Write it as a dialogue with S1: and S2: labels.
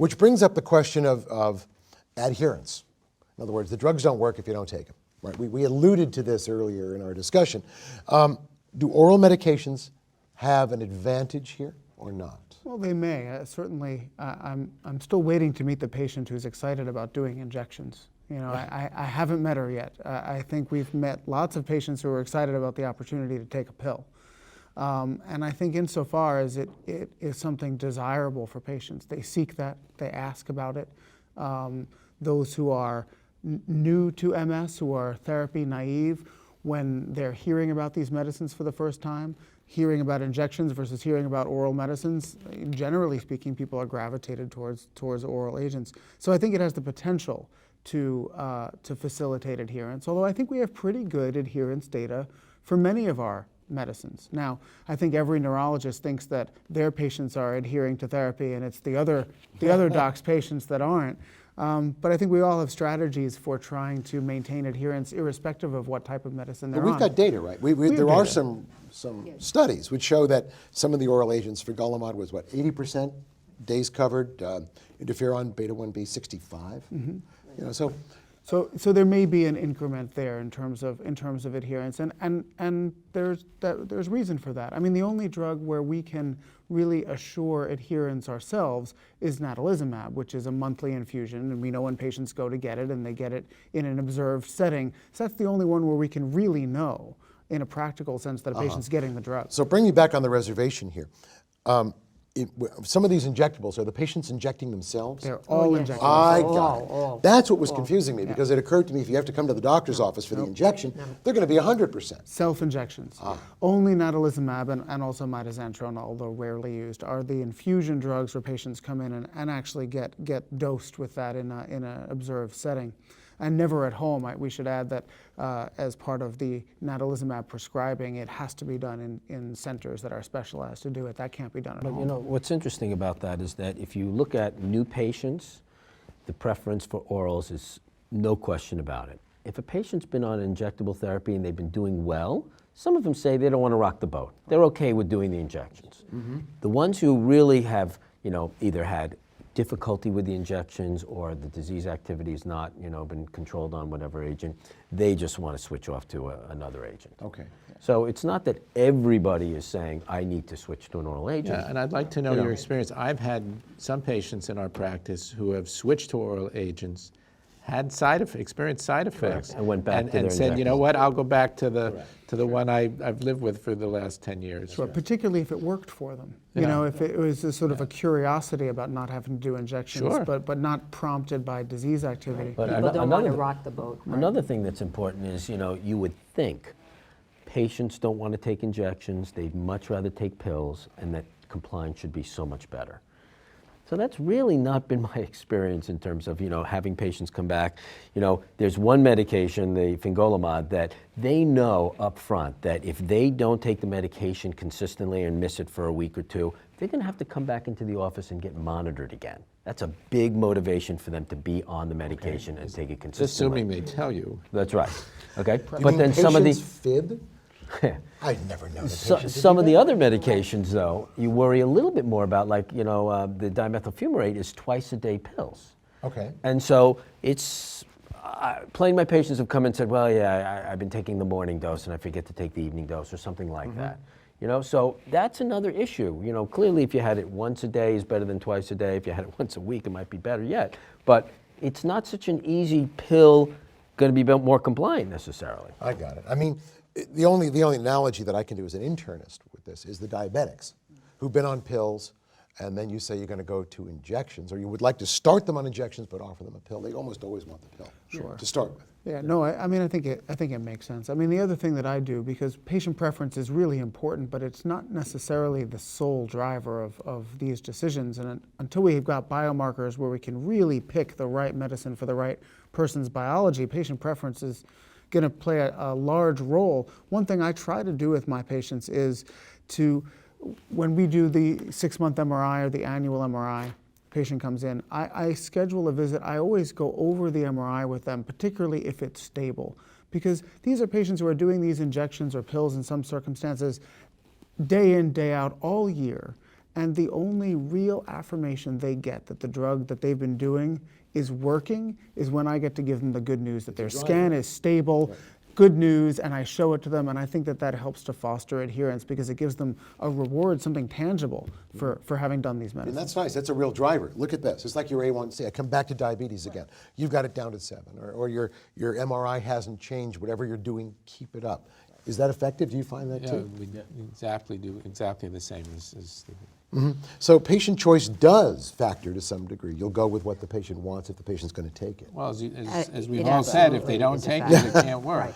S1: Which brings up the question of adherence. In other words, the drugs don't work if you don't take them. Right? We alluded to this earlier in our discussion. Do oral medications have an advantage here or not?
S2: Well, they may. Certainly, I'm still waiting to meet the patient who's excited about doing injections. You know, I haven't met her yet. I think we've met lots of patients who are excited about the opportunity to take a pill. And I think insofar as it is something desirable for patients, they seek that, they ask about it. Those who are new to MS, who are therapy naive, when they're hearing about these medicines for the first time, hearing about injections versus hearing about oral medicines, generally speaking, people are gravitated towards oral agents. So I think it has the potential to facilitate adherence, although I think we have pretty good adherence data for many of our medicines. Now, I think every neurologist thinks that their patients are adhering to therapy and it's the other doc's patients that aren't. But I think we all have strategies for trying to maintain adherence irrespective of what type of medicine they're on.
S1: But we've got data, right? There are some studies which show that some of the oral agents, Fingolimod was what, 80% days covered, interferon beta-1b 65. Mm-hmm. You know,
S2: so there may be an increment there in terms of adherence, and there's reason for that. I mean, the only drug where we can really assure adherence ourselves is natalizumab, which is a monthly infusion, and we know when patients go to get it, and they get it in an observed setting. So that's the only one where we can really know, in a practical sense, that a patient's getting the drug.
S1: So bring me back on the reservation here. Some of these injectables, are the patients injecting themselves?
S2: They're all injectables.
S1: I got it. That's what was confusing me, because it occurred to me if you have to come to the doctor's office for the injection, they're going to be 100%.
S2: Self-injections. Only natalizumab and also mitoxantrone, although rarely used, are the infusion drugs where patients come in and actually get dosed with that in an observed setting. And never at home. We should add that as part of the natalizumab prescribing, it has to be done in centers that are specialized to do it. That can't be done at home.
S3: You know, what's interesting about that is that if you look at new patients, the preference for orals is no question about it. If a patient's been on injectable therapy and they've been doing well, some of them say they don't want to rock the boat. They're okay with doing the injections. Mm-hmm. The ones who really have, either had difficulty with the injections or the disease activity has not, been controlled on whatever agent, they just want to switch off to another agent.
S1: Okay.
S3: So it's not that everybody is saying, I need to switch to an oral agent.
S4: Yeah, and I'd like to know your experience. I've had some patients in our practice who have switched to oral agents, had experienced side effects,
S3: and went back to their
S4: and said, you know
S3: injectables.
S4: what, I'll go back to the one I've lived with for the last 10 years.
S2: Sure, particularly if it worked for them. You know, if it was a sort of a curiosity about not having to do injections, but not prompted by disease activity.
S5: But people don't want to rock the boat. Right?
S3: Another thing that's important is, you would think patients don't want to take injections, they'd much rather take pills, and that compliance should be so much better. So that's really not been my experience in terms of, having patients come back. There's one medication, the Fingolimod, that they know up front that if they don't take the medication consistently and miss it for a week or two, they're going to have to come back into the office and get monitored again. That's a big motivation for them to be on the medication and take it consistently.
S4: Assuming they tell you.
S3: That's right. Okay,
S1: But then some of the fib? I'd never known.
S3: Some of the other medications, though, you worry a little bit more about, like, the dimethyl fumarate is twice-a-day pills. Okay. And so it's, plenty of my patients have come and said, well, yeah, I've been taking the morning dose and I forget to take the evening dose or something like that. So that's another issue. Clearly if you had it once a day is better than twice a day. If you had it once a week, it might be better yet. But it's not such an easy pill going to be more compliant necessarily.
S1: I got it. I mean, the only analogy that I can do as an internist with this is the diabetics who've been on pills, and then you say you're going to go to injections, or you would like to start them on injections but offer them a pill. They almost always want the pill to start with.
S2: Yeah, no, I mean, I think it makes sense. I mean, the other thing that I do, because patient preference is really important, but it's not necessarily the sole driver of these decisions. And until we've got biomarkers where we can really pick the right medicine for the right person's biology, patient preference is going to play a large role. One thing I try to do with my patients is when we do the 6-month MRI or the annual MRI, patient comes in, I schedule a visit. I always go over the MRI with them, particularly if it's stable, because these are patients who are doing these injections or pills in some circumstances day in, day out, all year. And the only real affirmation they get that the drug that they've been doing is working is when I get to give them the good news that their scan is stable, good news, and I show it to them. And I think that that helps to foster adherence because it gives them a reward, something tangible for having done these
S1: And
S2: medicines.
S1: that's nice. That's a real driver. Look at this. It's like your A1C. I come back to diabetes again. You've got it down to 7, or your MRI hasn't changed. Whatever you're doing, keep it up. Is that effective? Do you find that
S4: Yeah,
S1: too?
S4: we do exactly the same as Stephen.
S1: So patient choice does factor to some degree. You'll go with what the patient wants if the patient's going to take it.
S4: Well, as
S5: It
S4: we've all said, if
S5: absolutely
S4: they don't
S5: is a
S4: take
S5: factor.
S4: it, it can't work.
S5: Right.